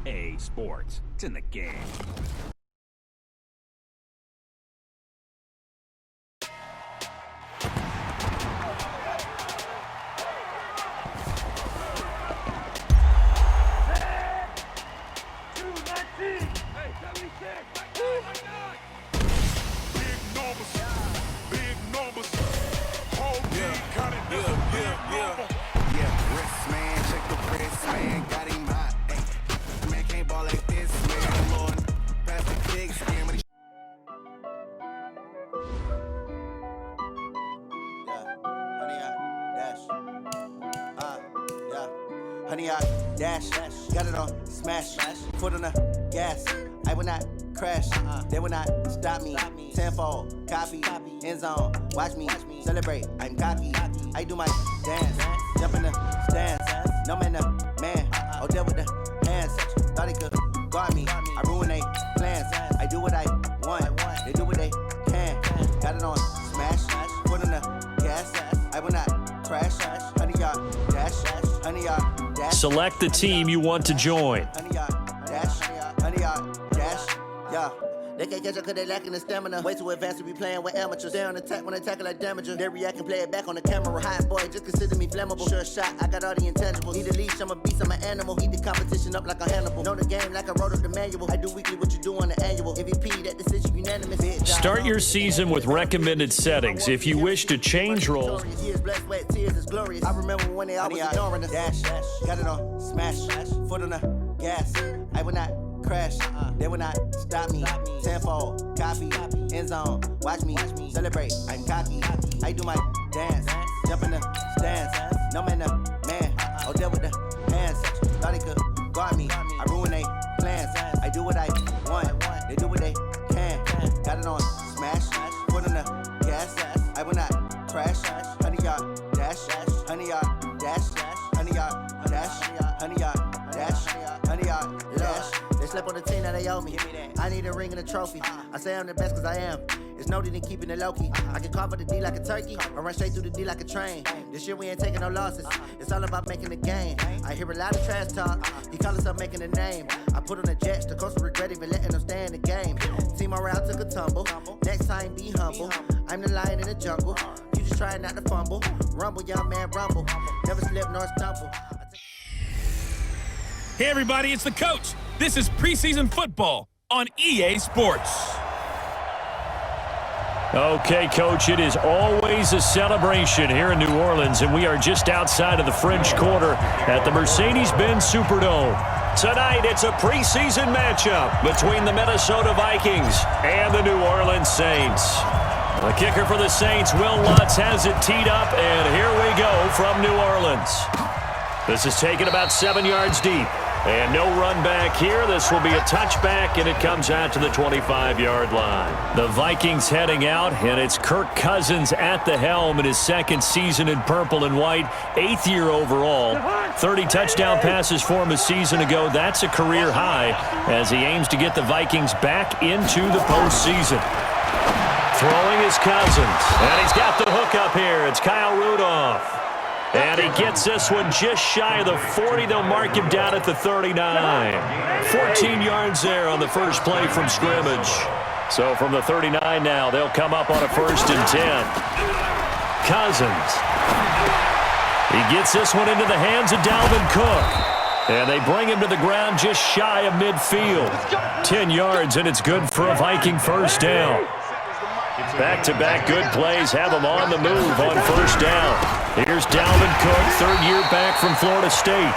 EA Sports. It's in the game. Honey, I dash, got it on, smash, foot on the gas. I will not crash, they will not stop me. Tenfold, copy, end zone, watch me celebrate. I'm cocky, I do my dance, jump in the stands. No man, man, oh, deal with the hands. Thought he could guard me, I ruin they plans. I do what I want, they do what they can. Got it on, smash, foot on the gas. I will not crash, honey, y'all dash, honey, y'all dash. Select the team you want to join. Honey, y'all dash, honey, y'all dash, yeah. They can't catch up cause they lacking the stamina. Way too advanced to be playing with amateurs. They on attack when they tackle like damager. They react and play it back on the camera. Hot boy, just consider me flammable. Sure shot, I got all the intangibles. Need a leash, I'm a beast, I'm an animal. Heat the competition up like a Hannibal. Know the game like I wrote up the manual. I do weekly what you do on the annual. MVP, that decision unanimous. Start your season with recommended settings. If you wish to change roles. Years, blood, sweat, tears is glorious. I remember when they always ignoring us. Dash, got it on, smash, foot on the gas. I will not crash, they will not stop me. Tenfold, copy, end zone, watch me celebrate. I'm cocky, I do my dance, jump in the stands. No man, man, oh, deal with the hands. Thought he could guard me, I ruin they plans. I do what I want, they do what they can. Got it on, smash, foot on the gas. I will not crash, honey, y'all dash, honey, y'all dash, honey, y'all dash, honey, y'all dash, honey, y'all dash. They slept on the team that they owe me. I need a ring and a trophy. I say I'm the best cause I am. It's noted in keeping it low-key. I can carve up the D like a turkey or run straight through the D like a train. This year we ain't taking no losses. It's all about making the game. I hear a lot of trash talk. He call himself making a name. I put on the Jets. The coach will regret even letting them stay in the game. Team around took a tumble. Next time be humble. I'm the lion in the jungle. You just try not to fumble. Rumble, young man, rumble. Never slip nor stumble. Hey everybody, it's the coach. This is preseason football on EA Sports. Okay, Coach, it is always a celebration here in New Orleans, and we are just outside of the French Quarter at the Mercedes-Benz Superdome. Tonight, it's a preseason matchup between the Minnesota Vikings and the New Orleans Saints. The kicker for the Saints, Will Lutz, has it teed up, and here we go from New Orleans. This is taken about 7 yards deep. And no run back here. This will be a touchback, and it comes out to the 25-yard line. The Vikings heading out, and it's Kirk Cousins at the helm in his second season in purple and white, 8th year overall. 30 touchdown passes for him a season ago. That's a career high as he aims to get the Vikings back into the postseason. Throwing is Cousins, and he's got the hook up here. It's Kyle Rudolph. And he gets this one just shy of the 40. They'll mark him down at the 39. 14 yards there on the first play from scrimmage. So from the 39 now, they'll come up on a 1st and 10. Cousins. He gets this one into the hands of Dalvin Cook. And they bring him to the ground just shy of midfield. 10 yards, and it's good for a Viking first down. Back-to-back good plays have him on the move on first down. Here's Dalvin Cook, 3rd year back from Florida State.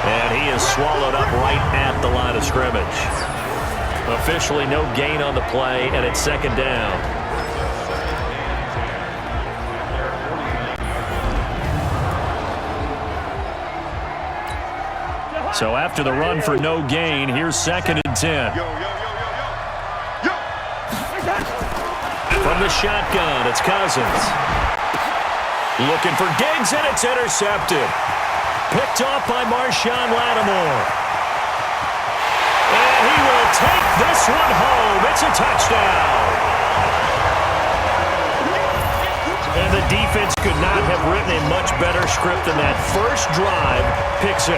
And he is swallowed up right at the line of scrimmage. Officially no gain on the play, and it's 2nd down. So after the run for no gain, here's 2nd and 10. From the shotgun, it's Cousins. Looking for Diggs, and it's intercepted. Picked off by Marshawn Lattimore. And he will take this one home. It's a touchdown. And the defense could not have written a much better script than that. First drive, pick 6.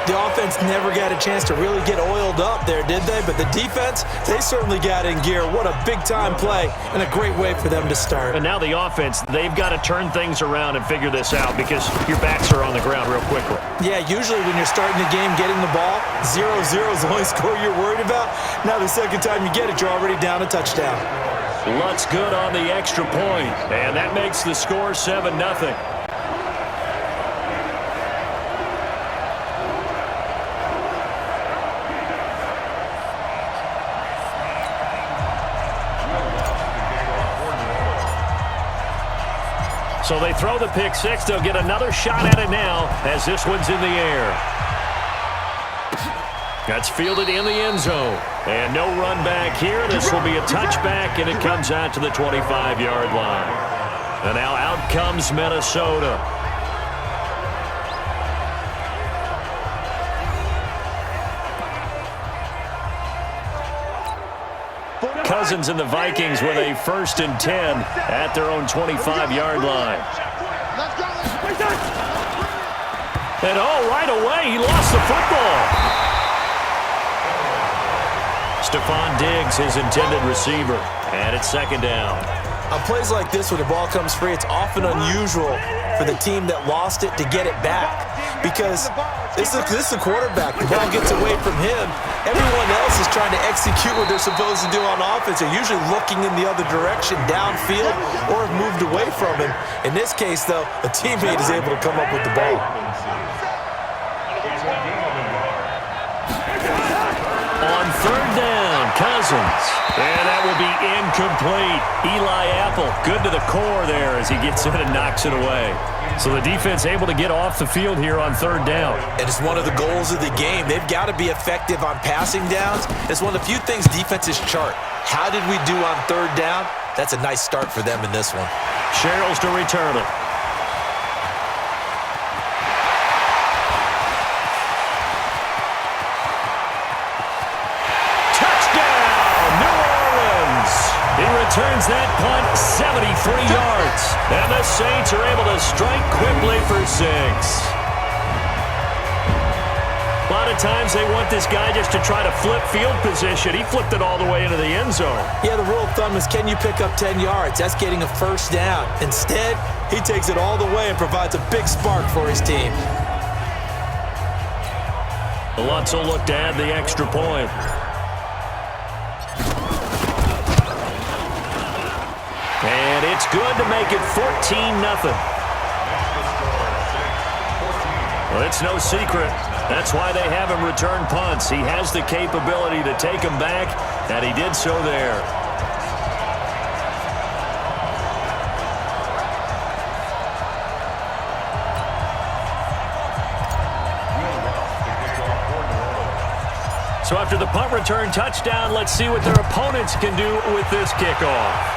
The offense never got a chance to really get oiled up there, did they? But the defense, they certainly got in gear. What a big-time play and a great way for them to start. And now the offense, they've got to turn things around and figure this out because your backs are on the ground real quickly. Yeah, usually when you're starting the game getting the ball, 0-0 is the only score you're worried about. Now the second time you get it, you're already down a touchdown. Lutz good on the extra point, and that makes the score 7-0. So they throw the pick six. They'll get another shot at it now as this one's in the air. That's fielded in the end zone. And no run back here. This will be a touchback, and it comes out to the 25-yard line. And now out comes Minnesota. Cousins and the Vikings with a 1st and 10 at their own 25-yard line. And right away, he lost the football. Stephon Diggs, his intended receiver, and it's 2nd down. On plays like this, when the ball comes free, it's often unusual for the team that lost it to get it back because this is the quarterback. The ball gets away from him. Everyone else is trying to execute what they're supposed to do on offense. They're usually looking in the other direction, downfield, or have moved away from him. In this case, though, a teammate is able to come up with the ball. On 3rd down, Cousins. And that will be incomplete. Eli Apple, good to the core there as he gets in and knocks it away. So the defense able to get off the field here on 3rd down. And it's one of the goals of the game. They've got to be effective on passing downs. It's one of the few things defenses chart. How did we do on 3rd down? That's a nice start for them in this one. Sherrills to return it. Returns that punt 73 yards. And the Saints are able to strike quickly for 6. A lot of times they want this guy just to try to flip field position. He flipped it all the way into the end zone. Yeah, the rule of thumb is can you pick up 10 yards? That's getting a 1st down. Instead, he takes it all the way and provides a big spark for his team. Lutz will look to add the extra point. And it's good to make it 14-0. Well, it's no secret. That's why they have him return punts. He has the capability to take them back, and he did so there. So after the punt return touchdown, let's see what their opponents can do with this kickoff.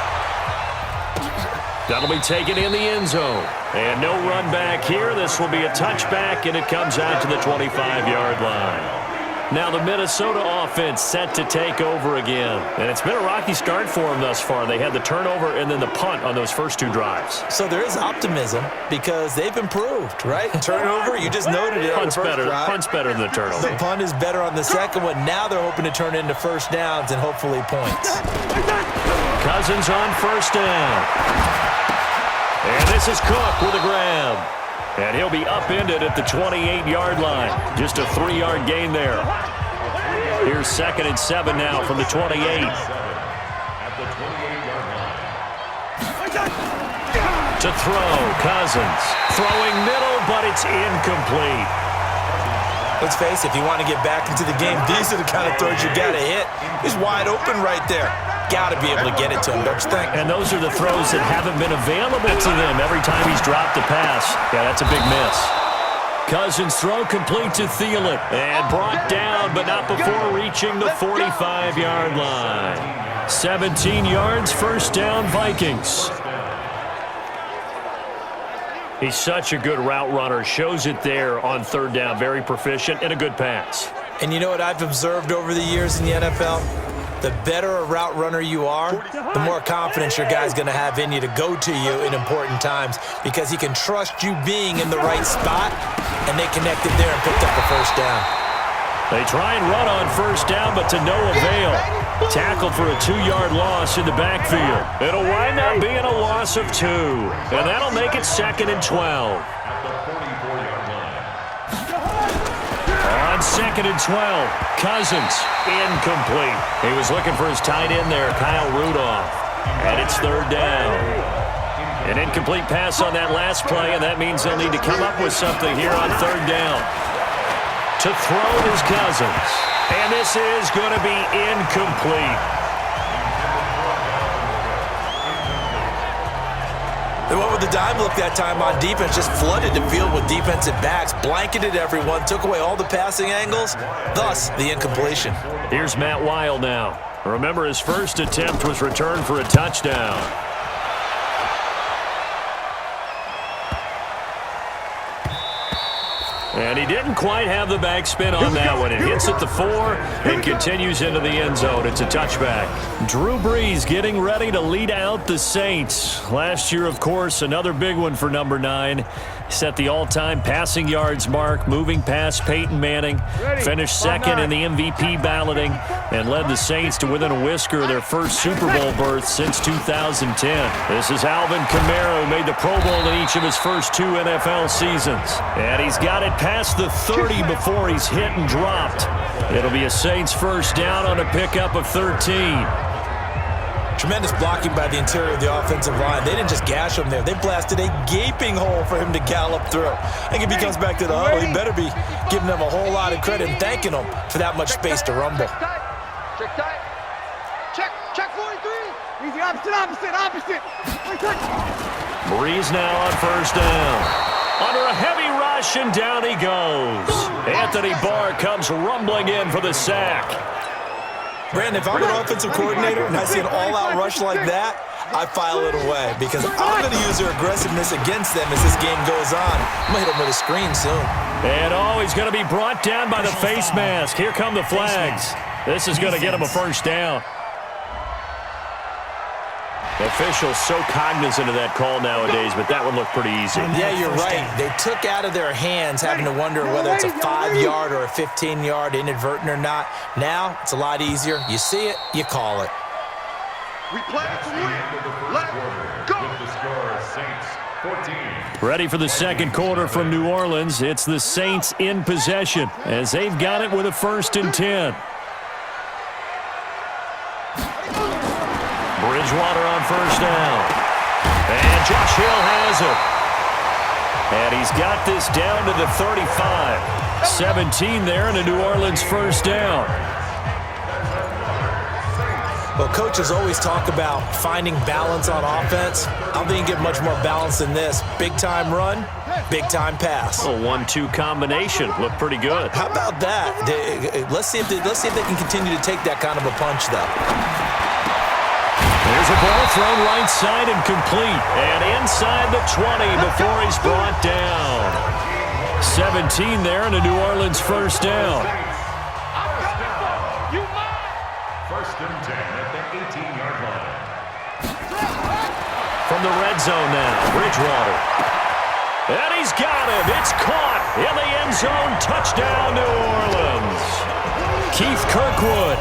That'll be taken in the end zone. And no run back here. This will be a touchback, and it comes out to the 25-yard line. Now the Minnesota offense set to take over again. And it's been a rocky start for them thus far. They had the turnover and then the punt on those first 2 drives. So there is optimism because they've improved, right? Turnover, you just noted it on the first drive. Punt's better than the turnover. The punt is better on the second one. Now they're hoping to turn into 1st downs and hopefully points. Cousins on 1st down. And this is Cook with a grab. And he'll be upended at the 28-yard line. Just a 3-yard gain there. Here's 2nd and 7 now from the 28. To throw, Cousins. Throwing middle, but it's incomplete. Let's face it, if you want to get back into the game, these are the kind of throws you got to hit. He's wide open right there. Got to be able to get it to him, don't you think? And those are the throws that haven't been available to them every time he's dropped a pass. Yeah, that's a big miss. Cousins throw complete to Thielen. And brought down, but not before reaching the 45-yard line. 17 yards, 1st down, Vikings. He's such a good route runner. Shows it there on 3rd down. Very proficient and a good pass. And you know what I've observed over the years in the NFL? the better a route runner you are, the more confidence your guy's going to have in you to go to you in important times because he can trust you being in the right spot, and they connected there and picked up the first down. They try and run on first down, but to no avail. Tackled for a 2-yard loss in the backfield. It'll wind up being a loss of 2, and that'll make it 2nd and 12. On 2nd and 12, Cousins, incomplete. He was looking for his tight end there, Kyle Rudolph, and it's 3rd down. An incomplete pass on that last play, and that means they'll need to come up with something here on 3rd down. To throw is Cousins, and this is going to be incomplete. They went with the dime look that time on defense, just flooded the field with defensive backs, blanketed everyone, took away all the passing angles, thus the incompletion. Here's Matt Weil now. Remember, his first attempt was returned for a touchdown. And he didn't quite have the backspin on that one. It hits at the 4 and continues into the end zone. It's a touchback. Drew Brees getting ready to lead out the Saints. Last year, of course, another big one for number 9. Set the all-time passing yards mark, moving past Peyton Manning. Finished 2nd in the MVP balloting and led the Saints to within a whisker of their first Super Bowl berth since 2010. This is Alvin Kamara, who made the Pro Bowl in each of his first 2 NFL seasons. And he's got it past the 30 before he's hit and dropped. It'll be a Saints first down on a pickup of 13. Tremendous blocking by the interior of the offensive line. They didn't just gash him there. They blasted a gaping hole for him to gallop through. I think if he comes back to the huddle, he better be giving them a whole lot of credit and thanking them for that much space to rumble. Check tight. Check 43. Easy, opposite. Brees now on first down. Under a heavy rush, and down he goes. Anthony Barr comes rumbling in for the sack. Brandon, if I'm an offensive coordinator and I see an all-out rush like that, I file it away because I'm going to use their aggressiveness against them as this game goes on. I'm going to hit them with a screen soon. And he's going to be brought down by the face mask. Here come the flags. This is going to get him a first down. The officials so cognizant of that call nowadays, but that one looked pretty easy. Yeah, you're right. They took out of their hands having to wonder whether it's a 5-yard or a 15-yard inadvertent or not. Now, it's a lot easier. You see it, you call it. We play to win. Let's go. Ready for the second quarter from New Orleans. It's the Saints in possession as they've got it with a 1st and 10. Bridgewater on first down. And Josh Hill has it. And he's got this down to the 35. 17 there and a New Orleans first down. Well, coaches always talk about finding balance on offense. I don't think you get much more balance than this. Big-time run, big-time pass. A 1-2 combination. Looked pretty good. How about that? Let's see if they can continue to take that kind of a punch, though. There's a ball thrown right side and complete. And inside the 20 before he's brought down. 17 there and a New Orleans first down. First and 10 at the 18-yard line. From the red zone now, Bridgewater. And he's got him. It's caught in the end zone. Touchdown, New Orleans. Keith Kirkwood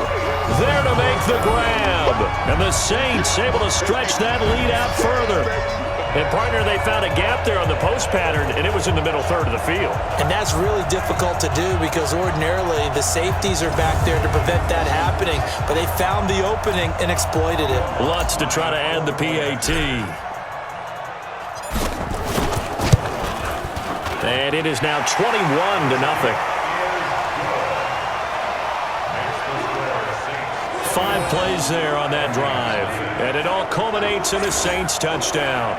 there to make the grab. And the Saints able to stretch that lead out further. And, partner, they found a gap there on the post pattern, and it was in the middle third of the field. And that's really difficult to do because ordinarily the safeties are back there to prevent that happening. But they found the opening and exploited it. Lutz to try to add the PAT. And it is now 21-0. 5 plays there on that drive. And it all culminates in a Saints touchdown.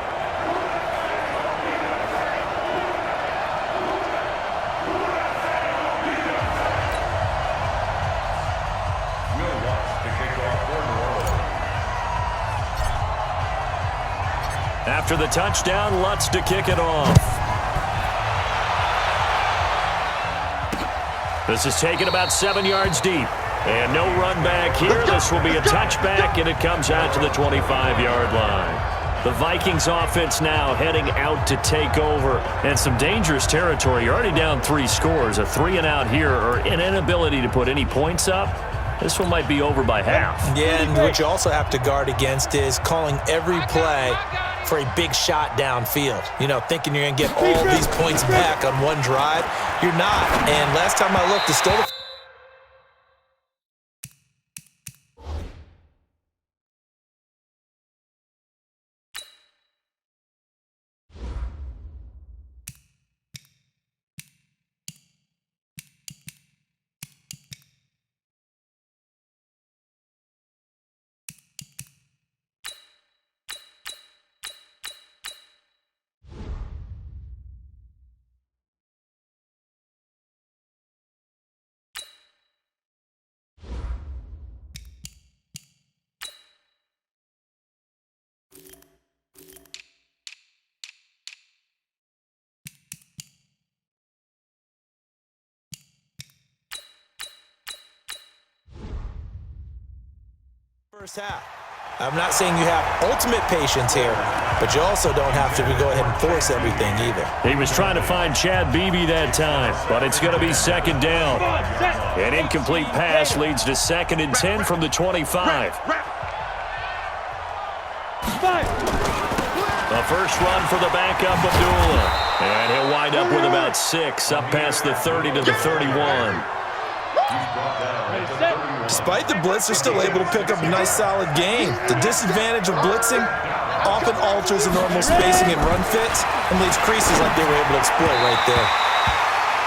After the touchdown, Lutz to kick it off. This is taken about 7 yards deep. And no run back here. This will be a touchback, and it comes out to the 25-yard line. The Vikings offense now heading out to take over. And some dangerous territory. You're already down 3 scores. A 3-and-out here, or an inability to put any points up. This one might be over by half. Yeah, and what you also have to guard against is calling every play for a big shot downfield. You know, thinking you're going to get all these points back on one drive. You're not. And last time I looked, it's still the first half. I'm not saying you have ultimate patience here, but you also don't have to go ahead and force everything either. He was trying to find Chad Beebe that time, but it's going to be second down. An incomplete pass leads to 2nd and 10 from the 25. The first run for the backup, Abdullah. And he'll wind up with about 6, up past the 30 to the 31. Despite the blitz, they're still able to pick up a nice, solid game. The disadvantage of blitzing often alters the normal spacing and run fits and leaves creases like they were able to exploit right there.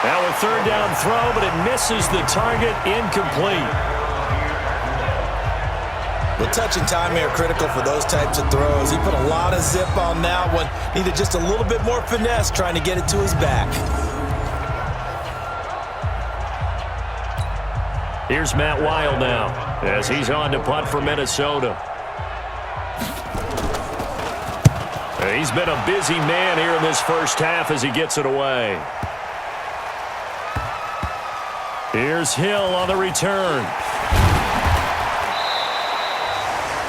Now a 3rd down throw, but it misses the target, incomplete. The touch and time are critical for those types of throws. He put a lot of zip on that one. Needed just a little bit more finesse trying to get it to his back. Here's Matt Weil now as he's on to punt for Minnesota. He's been a busy man here in this first half as he gets it away. Here's Hill on the return.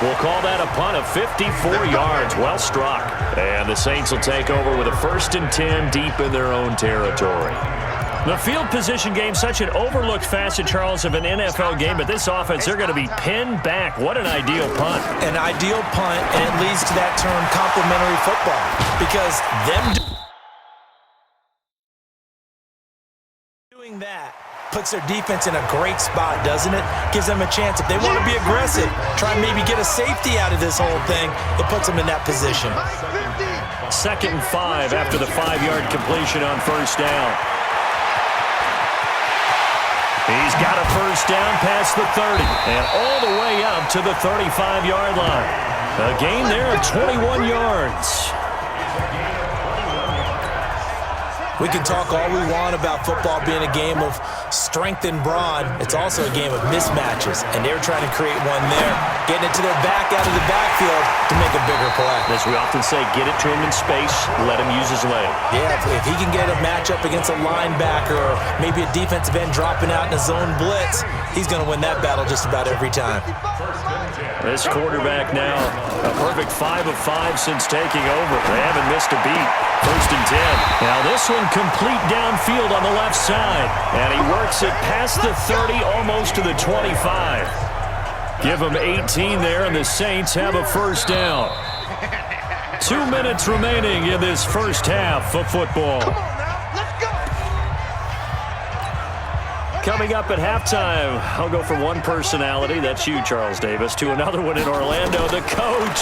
We'll call that a punt of 54 yards. Well struck. And the Saints will take over with a 1st and 10 deep in their own territory. The field position game, such an overlooked facet, Charles, of an NFL game, but this offense, they're going to be pinned back. What an ideal punt. An ideal punt, and it leads to that term complementary football, because them doing that puts their defense in a great spot, doesn't it? Gives them a chance. If they want to be aggressive, try and maybe get a safety out of this whole thing, it puts them in that position. 2nd and 5 after the 5-yard completion on 1st down. He's got a 1st down past the 30 and all the way up to the 35-yard line. A gain there of 21 yards. We can talk all we want about football being a game of strength and brawn. It's also a game of mismatches, and they're trying to create one there, getting it to their back out of the backfield to make a bigger play. As we often say, get it to him in space, let him use his leg. Yeah, if he can get a matchup against a linebacker or maybe a defensive end dropping out in a zone blitz, he's going to win that battle just about every time. This quarterback now, a perfect 5 of 5 since taking over. They haven't missed a beat. 1st and 10. Now this one complete downfield on the left side. And he works it past the 30, almost to the 25. Give him 18 there, and the Saints have a 1st down. 2 minutes remaining in this first half of football. Coming up at halftime, I'll go from one personality, that's you, Charles Davis, to another one in Orlando, the coach.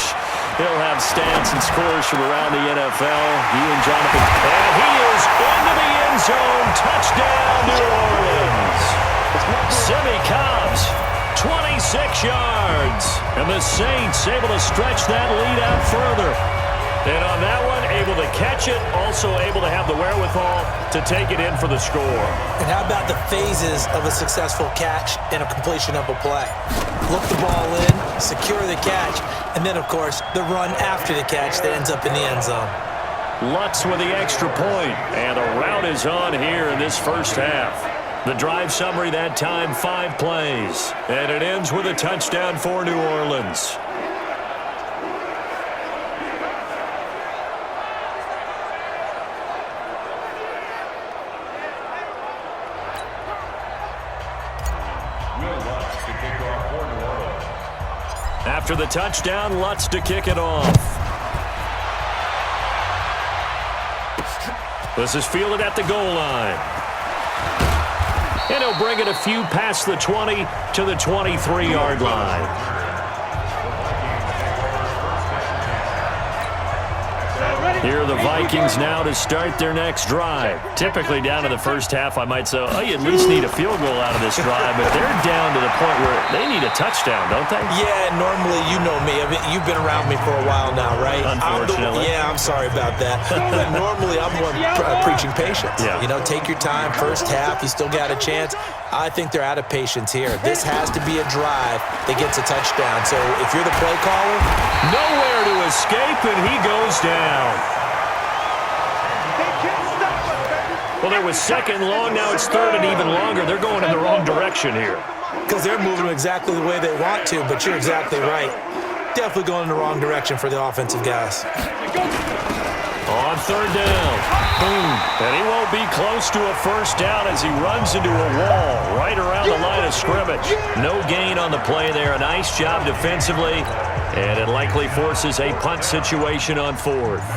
He'll have stats and scores from around the NFL. You and Jonathan. And he is into the end zone. Touchdown, New Orleans. Simi Cobbs, 26 yards. And the Saints able to stretch that lead out further. And on that one, able to catch it, also able to have the wherewithal to take it in for the score. And how about the phases of a successful catch and a completion of a play? Look the ball in, secure the catch, and then, of course, the run after the catch that ends up in the end zone. Lutz with the extra point, and the route is on here in this first half. The drive summary that time, 5 plays. And it ends with a touchdown for New Orleans. After the touchdown, Lutz to kick it off. This is fielded at the goal line. And he'll bring it a few past the 20 to the 23-yard line. Here are the Vikings now to start their next drive. Typically down to the first half, I might say, oh, you at least need a field goal out of this drive, but they're down to the point where they need a touchdown, don't they? Yeah, normally, you know me. I mean, you've been around me for a while now, right? Unfortunately. I'm sorry about that. But normally, I'm one preaching patience. Yeah. You know, take your time. First half, you still got a chance. I think they're out of patience here. This has to be a drive that gets a touchdown. So if you're the play caller, nowhere to escape, and he goes down. Well, there was second long. Now it's third and even longer. They're going in the wrong direction here. Because they're moving exactly the way they want to, but you're exactly right. Definitely going in the wrong direction for the offensive guys. On third down. Boom. And he won't be close to a first down as he runs into a wall right around the line of scrimmage. No gain on the play there. A nice job defensively. And it likely forces a punt situation on fourth.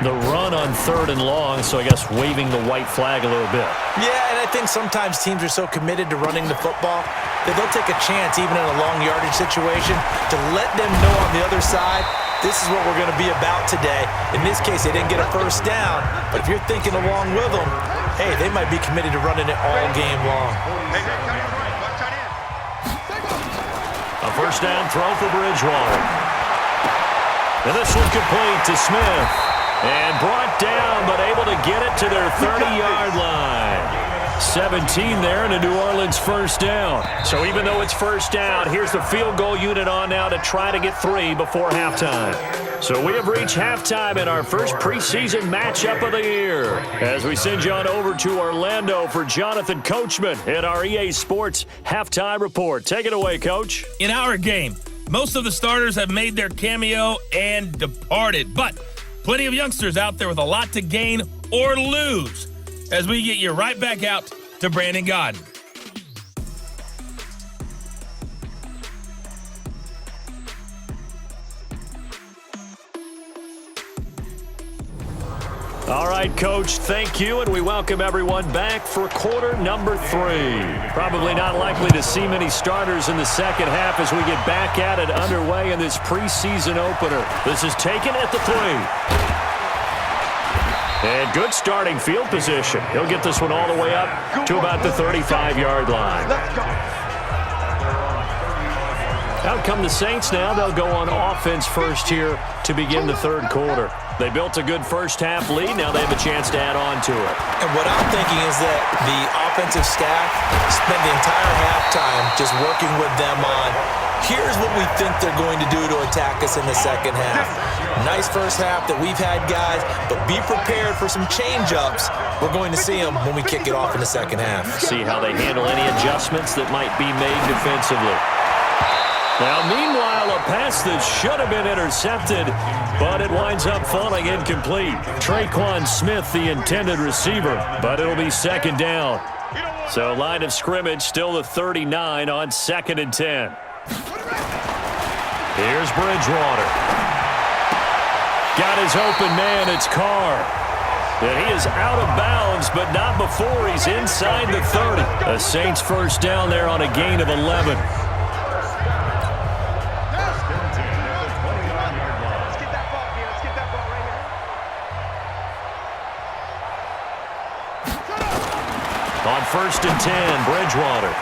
The run on third and long, so I guess waving the white flag a little bit. Yeah, and I think sometimes teams are so committed to running the football that they'll take a chance, even in a long yardage situation, to let them know on the other side, this is what we're going to be about today. In this case, they didn't get a first down, but if you're thinking along with them, hey, they might be committed to running it all game long. A first down throw for Bridgewater. And this one complete to Smith. And brought down, but able to get it to their 30-yard line. 17 there and a New Orleans first down. So even though it's first down, here's the field goal unit on now to try to get 3 before halftime. So we have reached halftime in our first preseason matchup of the year. As we send you on over to Orlando for Jonathan Coachman in our EA Sports Halftime Report. Take it away, Coach. In our game, most of the starters have made their cameo and departed, but plenty of youngsters out there with a lot to gain or lose as we get you right back out to Brandon Godden. All right, Coach, thank you, and we welcome everyone back for quarter number 3. Probably not likely to see many starters in the second half as we get back at it underway in this preseason opener. This is taken at the 3. And good starting field position. He'll get this one all the way up to about the 35-yard line. Out come the Saints now. They'll go on offense first here to begin the third quarter. They built a good first-half lead. Now they have a chance to add on to it. And what I'm thinking is that the offensive staff spent the entire halftime just working with them on, here's what we think they're going to do to attack us in the second half. Nice first half that we've had, guys, but be prepared for some change-ups. We're going to see them when we kick it off in the second half. See how they handle any adjustments that might be made defensively. Now, meanwhile, a pass that should have been intercepted, but it winds up falling incomplete. Traquan Smith, the intended receiver, but it'll be second down. So, line of scrimmage, still the 39 on 2nd and 10. Here's Bridgewater. Got his open man, it's Carr. And he is out of bounds, but not before he's inside the 30. The Saints first down there on a gain of 11. On 1st and 10, Bridgewater.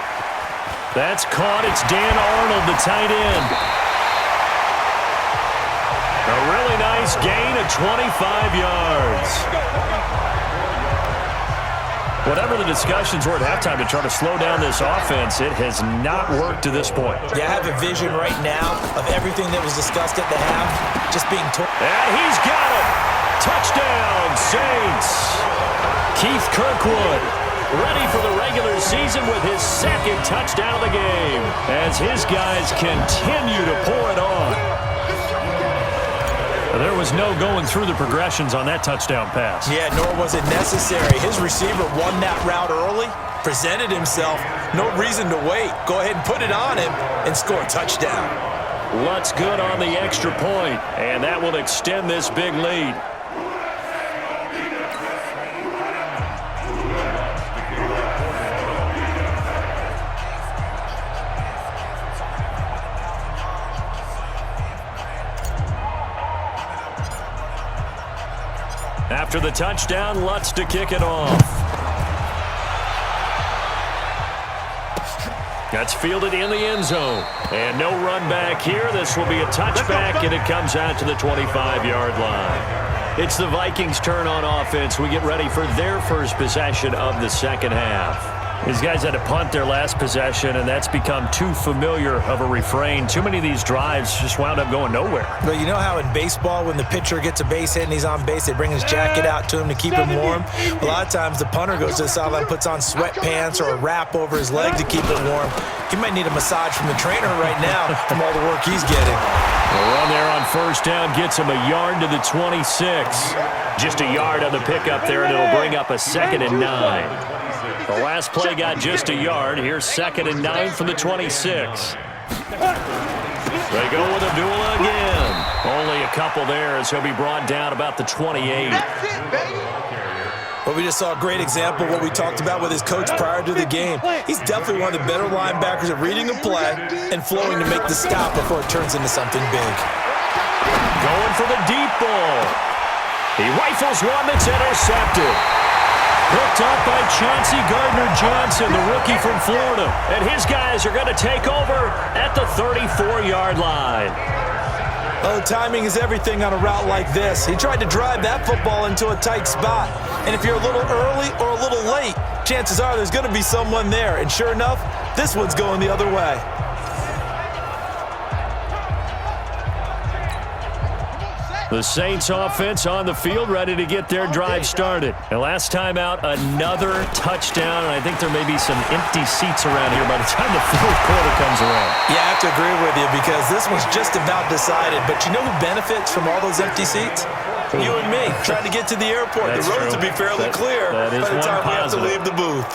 That's caught. It's Dan Arnold, the tight end. A really nice gain of 25 yards. Whatever the discussions were at halftime to try to slow down this offense, it has not worked to this point. Yeah, I have a vision right now of everything that was discussed at the half just being torn. And he's got it. Touchdown, Saints. Keith Kirkwood ready for the regular season with his second touchdown of the game as his guys continue to pour it on. There was no going through the progressions on that touchdown pass. Yeah, nor was it necessary. His receiver won that route early, presented himself. No reason to wait. Go ahead and put it on him and score a touchdown. Lutz good on the extra point, and that will extend this big lead. After the touchdown, Lutz to kick it off. That's fielded in the end zone. And no run back here. This will be a touchback, and it comes out to the 25-yard line. It's the Vikings' turn on offense. We get ready for their first possession of the second half. These guys had to punt their last possession, and that's become too familiar of a refrain. Too many of these drives just wound up going nowhere. But you know how in baseball, when the pitcher gets a base hit and he's on base, they bring his jacket out to him to keep him warm? A lot of times the punter goes to the sideline, puts on sweatpants or a wrap over his leg to keep it warm. He might need a massage from the trainer right now from all the work he's getting. The run there on first down gets him a yard to the 26. Just a yard on the pickup there, and it'll bring up a 2nd and 9. The last play got just a yard. Here's 2nd and 9 from the 26. They go with Abdullah again. Only a couple there as he'll be brought down about the 28. That's it, baby. Well, we just saw a great example of what we talked about with his coach prior to the game. He's definitely one of the better linebackers at reading a play and flowing to make the stop before it turns into something big. Going for the deep ball. He rifles one that's intercepted. Picked up by Chauncey Gardner-Johnson, the rookie from Florida. And his guys are going to take over at the 34-yard line. Oh, timing is everything on a route like this. He tried to drive that football into a tight spot. And if you're a little early or a little late, chances are there's going to be someone there. And sure enough, this one's going the other way. The Saints offense on the field, ready to get their drive started. And last time out, another touchdown, and I think there may be some empty seats around here by the time the fourth quarter comes around. Yeah, I have to agree with you because this one's just about decided. But you know who benefits from all those empty seats? You and me, trying to get to the airport. That's the roads true. will be fairly clear by the time we have to leave the booth.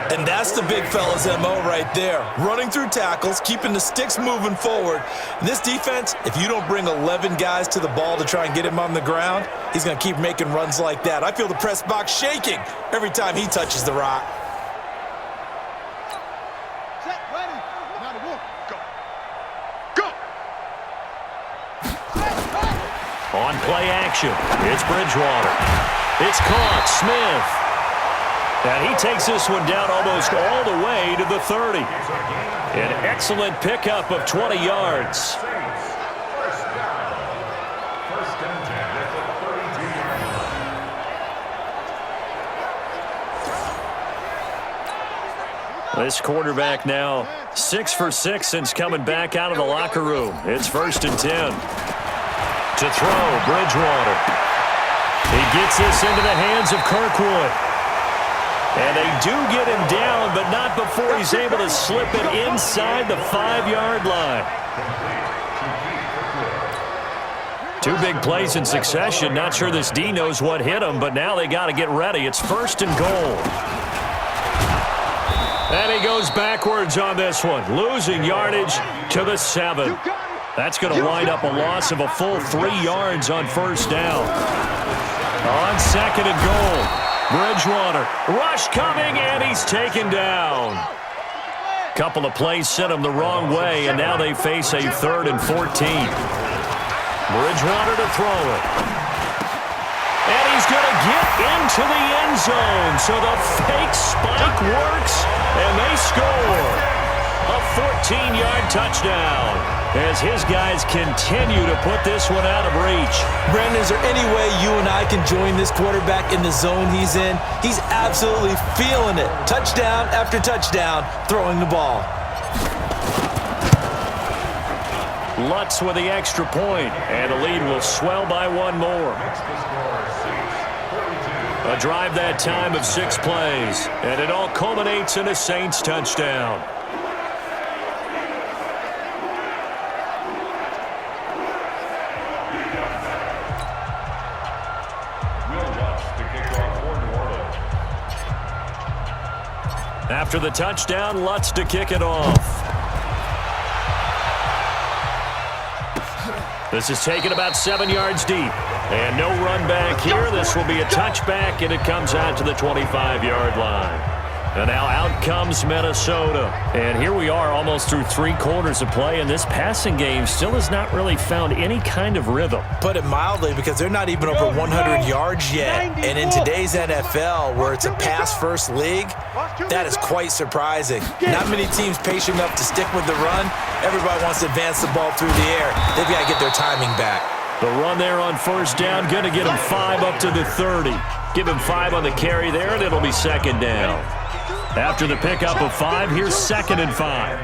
And that's the big fella's MO right there. Running through tackles, keeping the sticks moving forward. And this defense, if you don't bring 11 guys to the ball to try and get him on the ground, he's going to keep making runs like that. I feel the press box shaking every time he touches the rock. Set, ready. Now to work. Go. Go. On play action, it's Bridgewater. It's caught, Smith. And he takes this one down almost all the way to the 30. An excellent pickup of 20 yards. This quarterback now 6 for 6 since coming back out of the locker room. It's 1st and 10. To throw, Bridgewater. He gets this into the hands of Kirkwood. And they do get him down, but not before he's able to slip it inside the 5-yard line. 2 big plays in succession. Not sure this D knows what hit him, but now they got to get ready. It's 1st and goal. And he goes backwards on this one, losing yardage to the 7. That's going to wind up a loss of a full 3 yards on 1st down. On 2nd and goal. Bridgewater, rush coming, and he's taken down. Couple of plays sent him the wrong way, and now they face a 3rd and 14. Bridgewater to throw it. And he's going to get into the end zone. So the fake spike works, and they score. A 14-yard touchdown as his guys continue to put this one out of reach. Brandon, is there any way you and I can join this quarterback in the zone he's in? He's absolutely feeling it. Touchdown after touchdown, throwing the ball. Lutz with the extra point, and the lead will swell by 1 more. A drive that time of 6 plays, and it all culminates in a Saints touchdown. After the touchdown, Lutz to kick it off. This is taken about 7 yards deep. And no run back here. This will be a touchback, and it comes out to the 25-yard line. And now out comes Minnesota. And here we are almost through 3 quarters of play, and this passing game still has not really found any kind of rhythm. Put it mildly, because they're not even over 100 yards yet. And in today's NFL, where it's a pass-first league, that is quite surprising. Not many teams patient enough to stick with the run. Everybody wants to advance the ball through the air. They've got to get their timing back. The run there on first down, going to get him 5 up to the 30. Give him 5 on the carry there, and it'll be second down. After the pickup of 5, here's 2nd and 5.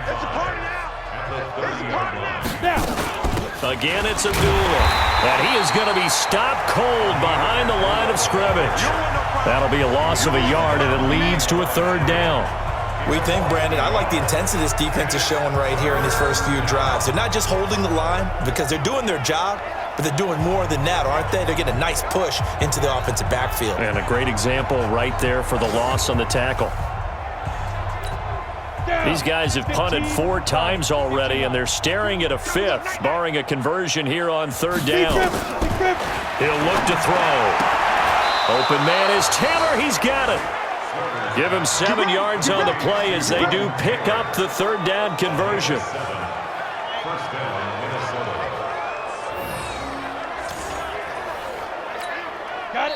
Again, it's Abdullah. And he is going to be stopped cold behind the line of scrimmage. That'll be a loss of a yard, and it leads to a 3rd down. We think, Brandon, I like the intensity this defense is showing right here in these first few drives. They're not just holding the line because they're doing their job, but they're doing more than that, aren't they? They're getting a nice push into the offensive backfield. And a great example right there for the loss on the tackle. These guys have punted 4 times already, and they're staring at a 5th, barring a conversion here on 3rd down. He'll look to throw. Open man is Taylor. He's got it. Give him 7 yards on the play as they do pick up the 3rd down conversion.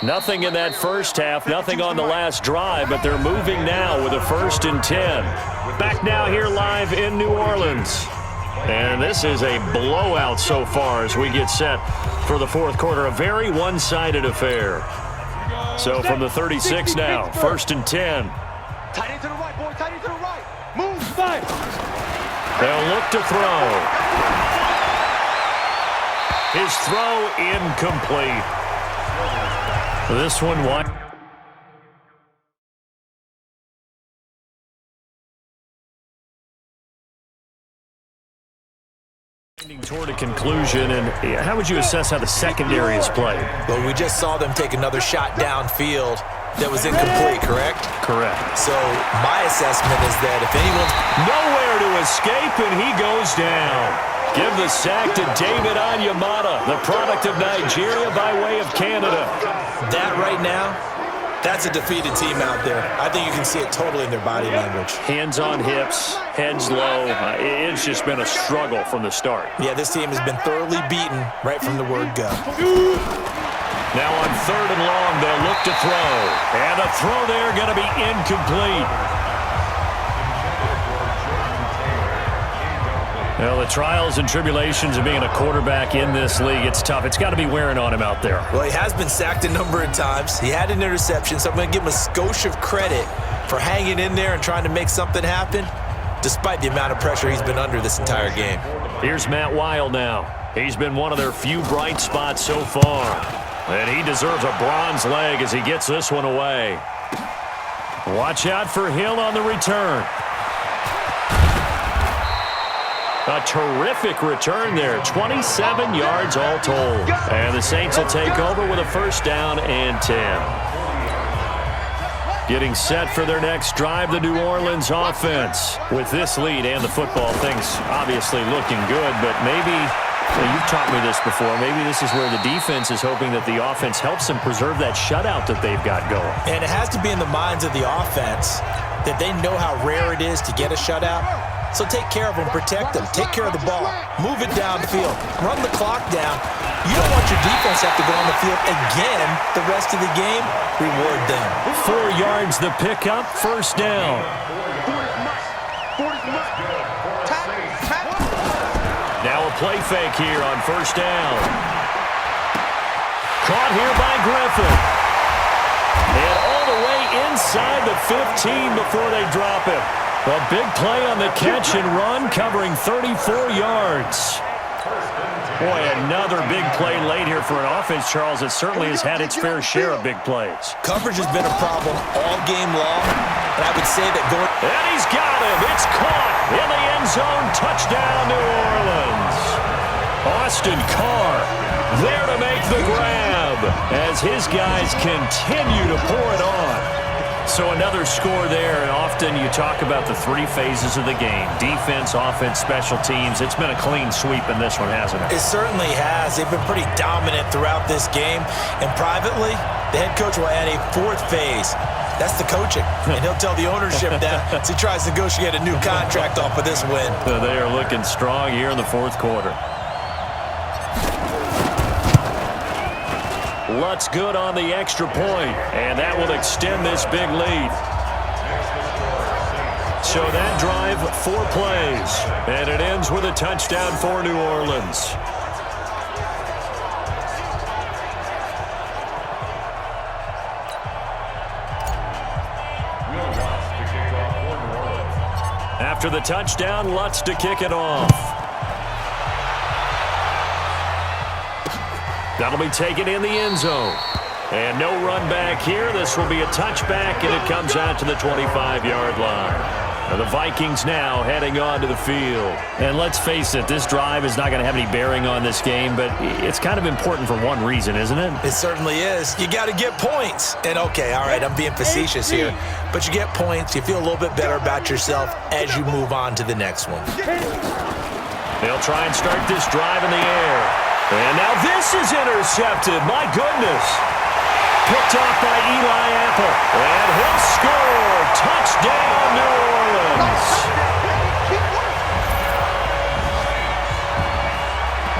Nothing in that first half, nothing on the last drive, but they're moving now with a 1st and 10. Back now here live in New Orleans. And this is a blowout so far as we get set for the 4th quarter. A very one-sided affair. So from the 36 now, 1st and 10. Tight end to the right, boy. Tight end to the right. Move. 5. They'll look to throw. His throw incomplete. This one wide. Toward a conclusion, and how would you assess how the secondary is played? Well, we just saw them take another shot downfield that was incomplete, correct? Correct. So my assessment is that if anyone's nowhere to escape, and he goes down. Give the sack to David Onyemata, the product of Nigeria by way of Canada. That right now, that's a defeated team out there. I think you can see it totally in their body language. Hands on hips, heads low. It's just been a struggle from the start. Yeah, this team has been thoroughly beaten right from the word go. Now on 3rd and long, they'll look to throw. And the throw there going to be incomplete. Well, the trials and tribulations of being a quarterback in this league, it's tough. It's got to be wearing on him out there. Well, he has been sacked a number of times. He had an interception, so I'm going to give him a skosh of credit for hanging in there and trying to make something happen, despite the amount of pressure he's been under this entire game. Here's Matt Weil now. He's been one of their few bright spots so far. And he deserves a bronze leg as he gets this one away. Watch out for Hill on the return. A terrific return there. 27 yards all told. And the Saints will take over with a 1st down and 10. Getting set for their next drive, the New Orleans offense. With this lead and the football, things obviously looking good, but maybe, well, you've taught me this before, maybe this is where the defense is hoping that the offense helps them preserve that shutout that they've got going. And it has to be in the minds of the offense that they know how rare it is to get a shutout. So take care of them, protect them, take care of the ball, move it downfield, run the clock down. You don't want your defense to have to go on the field again the rest of the game. Reward them. 4 yards the pickup, 1st down. Now a play fake here on 1st down. Caught here by Griffin. And all the way inside the 15 before they drop him. A big play on the catch and run, covering 34 yards. Boy, another big play late here for an offense, Charles. It certainly has had its fair share of big plays. Coverage has been a problem all game long, and I would say that going... And he's got him. It's caught in the end zone. Touchdown, New Orleans. Austin Carr there to make the grab as his guys continue to pour it on. So another score there, and often you talk about the three phases of the game. Defense, offense, special teams. It's been a clean sweep in this one, hasn't it? It certainly has. They've been pretty dominant throughout this game. And privately, the head coach will add a fourth phase. That's the coaching. And he'll tell the ownership that as he tries to negotiate a new contract off of this win. So they are looking strong here in the fourth quarter. Lutz good on the extra point, and that will extend this big lead. So that drive, 4 plays, and it ends with a touchdown for New Orleans. After the touchdown, Lutz to kick it off. That'll be taken in the end zone. And no run back here. This will be a touchback, and it comes out to the 25-yard line. Now the Vikings now heading on to the field. And let's face it, this drive is not going to have any bearing on this game, but it's kind of important for one reason, isn't it? It certainly is. You got to get points. And, okay, all right, I'm being facetious here. But you get points. You feel a little bit better about yourself as you move on to the next one. They'll try and start this drive in the air. And now this is intercepted. My goodness. Picked off by Eli Apple. And he'll score. Touchdown, New Orleans.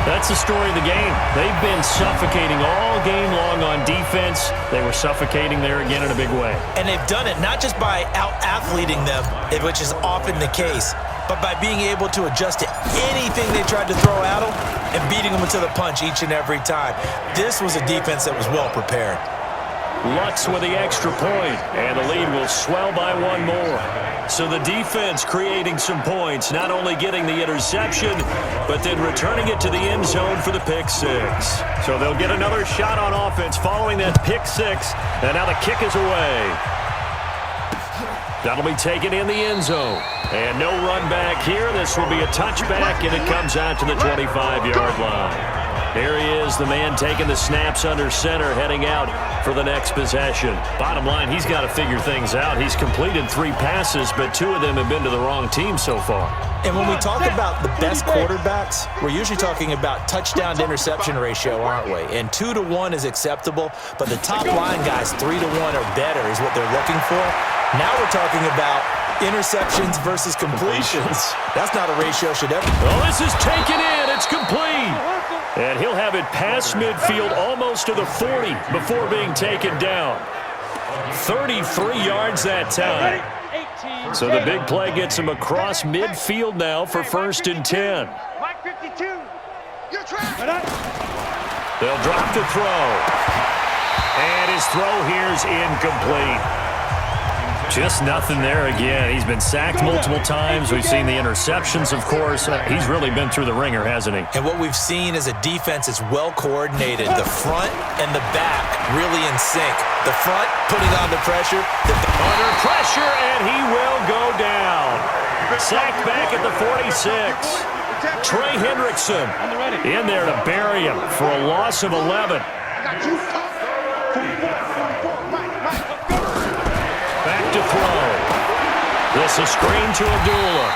That's the story of the game. They've been suffocating all game long on defense. They were suffocating there again in a big way. And they've done it not just by out-athleting them, which is often the case, but by being able to adjust to anything they tried to throw at them and beating them into the punch each and every time. This was a defense that was well prepared. Lutz with the extra point, and the lead will swell by 1 more. So the defense creating some points, not only getting the interception, but then returning it to the end zone for the pick 6. So they'll get another shot on offense following that pick 6, and now the kick is away. That'll be taken in the end zone. And no run back here. This will be a touchback, and it comes out to the 25-yard line. Here he is, the man taking the snaps under center, heading out for the next possession. Bottom line, he's got to figure things out. He's completed 3 passes, but 2 of them have been to the wrong team so far. And when we talk about the best quarterbacks, we're usually talking about touchdown to interception ratio, aren't we? And 2 to 1 is acceptable, but the top line guys, 3 to 1 or better is what they're looking for. Now we're talking about interceptions versus completions. That's not a ratio should ever. Well, this is taken in. It's complete. And he'll have it past midfield almost to the 40 before being taken down. 33 yards that time. So the big play gets him across midfield now for 1st and 10. They'll drop the throw. And his throw here is incomplete. Just nothing there again. He's been sacked multiple times. We've seen the interceptions, of course. He's really been through the ringer, hasn't he? And what we've seen is a defense is well coordinated. The front and the back really in sync. The front putting on the pressure. Under pressure, and he will go down. Sacked back at the 46. Trey Hendrickson in there to bury him for a loss of 11. Back to throw. This is screen to Abdullah.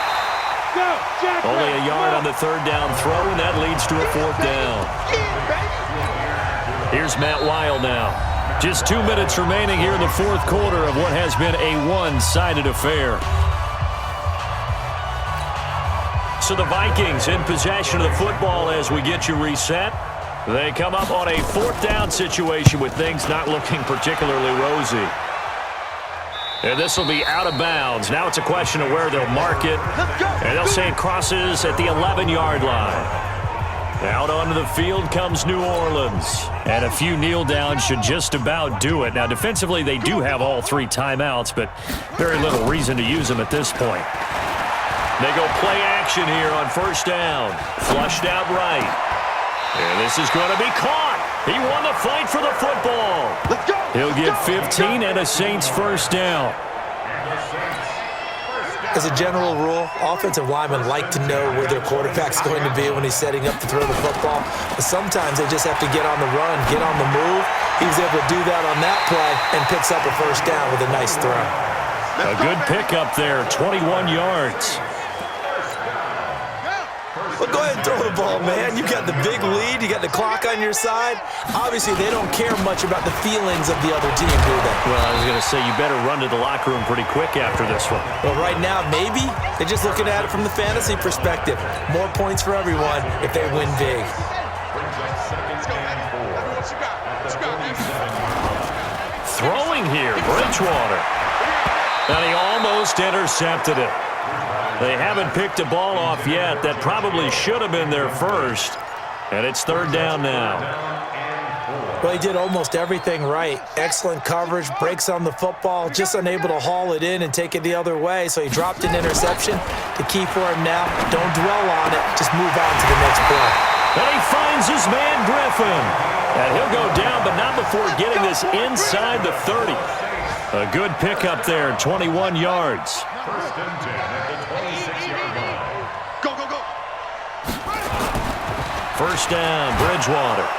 Only a yard on the 3rd down throw, and that leads to a 4th down. Here's Matt Weil now. Just 2 minutes remaining here in the 4th quarter of what has been a one-sided affair. So the Vikings in possession of the football as we get you reset. They come up on a 4th down situation with things not looking particularly rosy. And this will be out of bounds. Now it's a question of where they'll mark it. And they'll say it crosses at the 11-yard line. Out onto the field comes New Orleans. And a few kneel downs should just about do it. Now defensively they do have all 3 timeouts, but very little reason to use them at this point. They go play action here on 1st down. Flushed out right. And this is going to be caught. He won the fight for the football. Let's go. He'll get 15 and a Saints first down. As a general rule, offensive linemen like to know where their quarterback's going to be when he's setting up to throw the football. But sometimes they just have to get on the run, get on the move. He was able to do that on that play and picks up a first down with a nice throw. A good pickup there, 21 yards. Well, go ahead and throw the ball, man. You got the big lead. You got the clock on your side. Obviously, they don't care much about the feelings of the other team, do they? Well, I was going to say, you better run to the locker room pretty quick after this one. Well, right now, maybe. They're just looking at it from the fantasy perspective. More points for everyone if they win big. Throwing here, Bridgewater. And he almost intercepted it. They haven't picked a ball off yet. That probably should have been their first. And it's third down now. Well, he did almost everything right. Excellent coverage, breaks on the football, just unable to haul it in and take it the other way. So he dropped an interception. The key for him now, don't dwell on it. Just move on to the next play. And he finds his man Griffin. And he'll go down, but not before getting this inside the 30. A good pickup there, 21 yards. First and 10 at the 26-yard line. Go, go, go. First down, Bridgewater.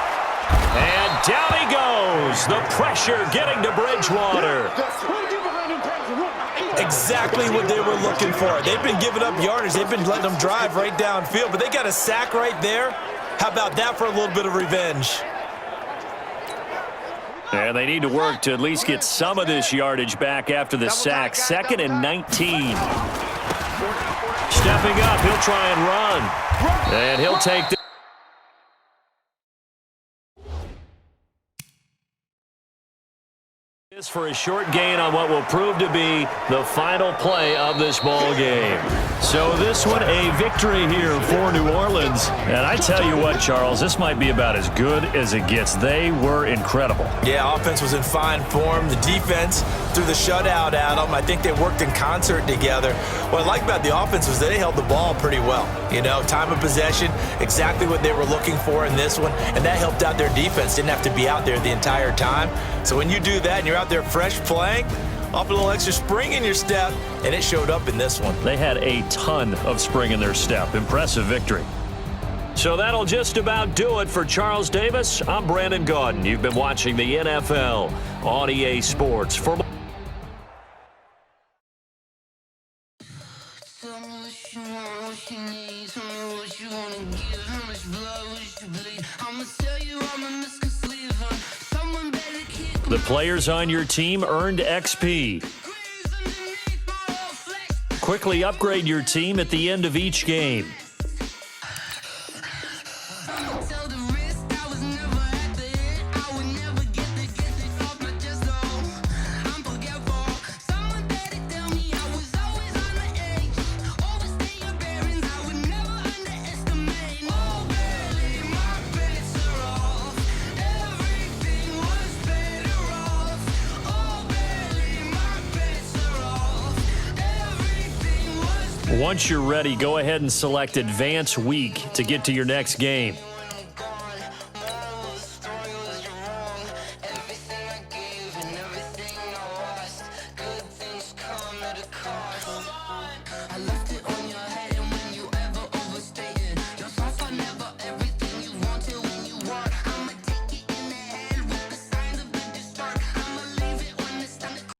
And down he goes. The pressure getting to Bridgewater. Exactly what they were looking for. They've been giving up yardage. They've been letting them drive right downfield, but they got a sack right there. How about that for a little bit of revenge? And they need to work to at least get some of this yardage back after the sack. Second and 19. Stepping up, he'll try and run. And he'll take this for a short gain on what will prove to be the final play of this ball game. So this one, a victory here for New Orleans. And I tell you what, Charles, this might be about as good as it gets. They were incredible. Yeah, offense was in fine form. The defense threw the shutout at them. I think they worked in concert together. What I like about the offense was they held the ball pretty well. You know, time of possession, exactly what they were looking for in this one, and that helped out their defense. Didn't have to be out there the entire time. So when you do that and you're out there fresh playing, off a little extra spring in your step, and it showed up in this one. They had a ton of spring in their step. Impressive victory. So that'll just about do it for Charles Davis. I'm Brandon Gaudin. You've been watching the NFL on EA Sports. For the players on your team earned XP. Quickly upgrade your team at the end of each game. Once you're ready, go ahead and select Advance Week to get to your next game.